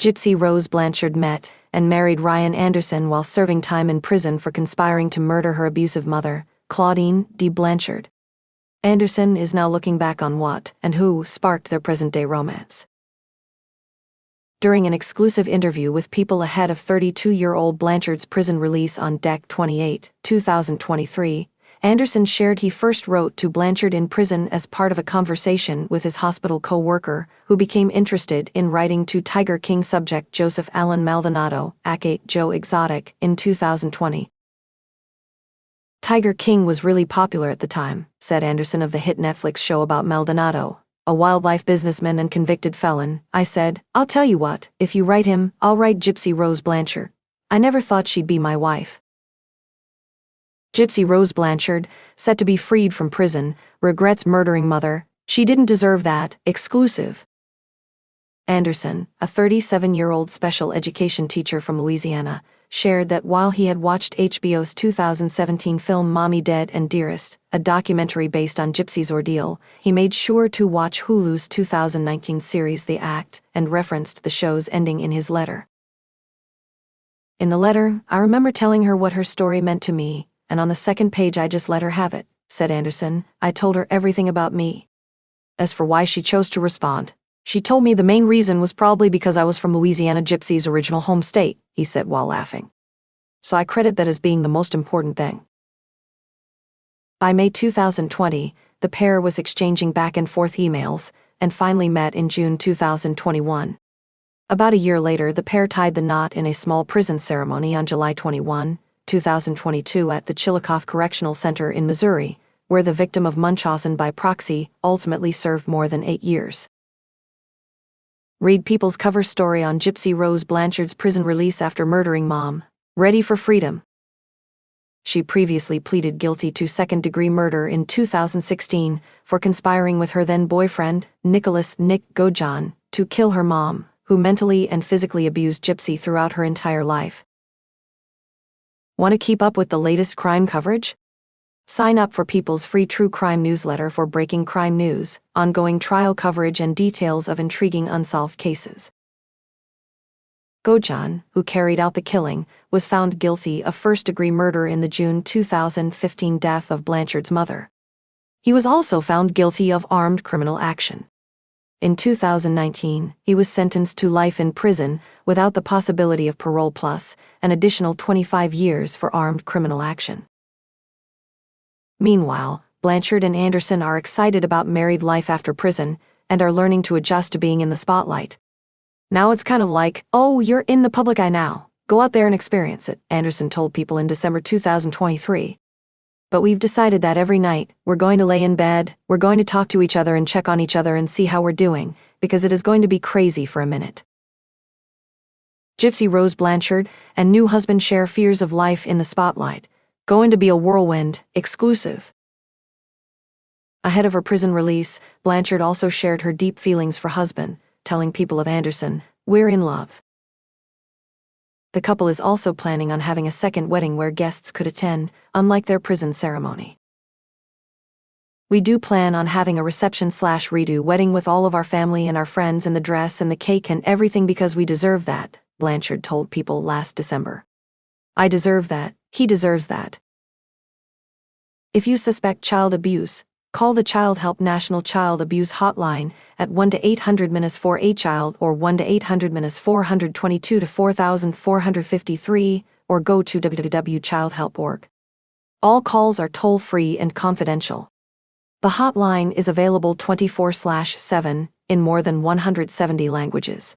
Gypsy Rose Blanchard met and married Ryan Anderson while serving time in prison for conspiring to murder her abusive mother, Claudine D. Blanchard. Anderson is now looking back on what and who sparked their present-day romance. During an exclusive interview with People ahead of 32-year-old Blanchard's prison release on Dec 28, 2023, Anderson shared he first wrote to Blanchard in prison as part of a conversation with his hospital co-worker, who became interested in writing to Tiger King subject Joseph Allen Maldonado, aka Joe Exotic, in 2020. Tiger King was really popular at the time, said Anderson of the hit Netflix show about Maldonado, a wildlife businessman and convicted felon. I said, I'll tell you what, if you write him, I'll write Gypsy Rose Blanchard. I never thought she'd be my wife. Gypsy Rose Blanchard, set to be freed from prison, regrets murdering mother. She didn't deserve that. Exclusive. Anderson, a 37-year-old special education teacher from Louisiana, shared that while he had watched HBO's 2017 film Mommy Dead and Dearest, a documentary based on Gypsy's ordeal, he made sure to watch Hulu's 2019 series The Act and referenced the show's ending in his letter. In the letter, I remember telling her what her story meant to me, and on the second page I just let her have it, said Anderson. I told her everything about me. As for why she chose to respond, she told me the main reason was probably because I was from Louisiana, Gypsy's original home state, he said while laughing. So I credit that as being the most important thing. By May 2020, the pair was exchanging back and forth emails, and finally met in June 2021. About a year later, the pair tied the knot in a small prison ceremony on July 21, 2022 at the Chillicothe Correctional Center in Missouri, where the victim of Munchhausen-by-proxy ultimately served more than 8 years. Read People's cover story on Gypsy Rose Blanchard's prison release after murdering mom, ready for freedom. She previously pleaded guilty to second-degree murder in 2016 for conspiring with her then-boyfriend, Nicholas Nick Gojan, to kill her mom, who mentally and physically abused Gypsy throughout her entire life. Want to keep up with the latest crime coverage? Sign up for People's free true crime newsletter for breaking crime news, ongoing trial coverage and details of intriguing unsolved cases. Gojan, who carried out the killing, was found guilty of first-degree murder in the June 2015 death of Blanchard's mother. He was also found guilty of armed criminal action. In 2019, he was sentenced to life in prison without the possibility of parole plus an additional 25 years for armed criminal action. Meanwhile, Blanchard and Anderson are excited about married life after prison and are learning to adjust to being in the spotlight. Now it's kind of like, oh, you're in the public eye now. Go out there and experience it, Anderson told People in December 2023. But we've decided that every night, we're going to lay in bed, we're going to talk to each other and check on each other and see how we're doing, because it is going to be crazy for a minute. Gypsy Rose Blanchard and new husband share fears of life in the spotlight. Going to be a whirlwind. Exclusive. Ahead of her prison release, Blanchard also shared her deep feelings for husband, telling People of Anderson, "We're in love." The couple is also planning on having a second wedding where guests could attend, unlike their prison ceremony. We do plan on having a reception/redo wedding with all of our family and our friends and the dress and the cake and everything because we deserve that, Blanchard told People last December. I deserve that, he deserves that. If you suspect child abuse, call the Child Help National Child Abuse Hotline at 1-800-4-A-CHILD or 1-800-422-4453 or go to www.childhelp.org. All calls are toll-free and confidential. The hotline is available 24/7 in more than 170 languages.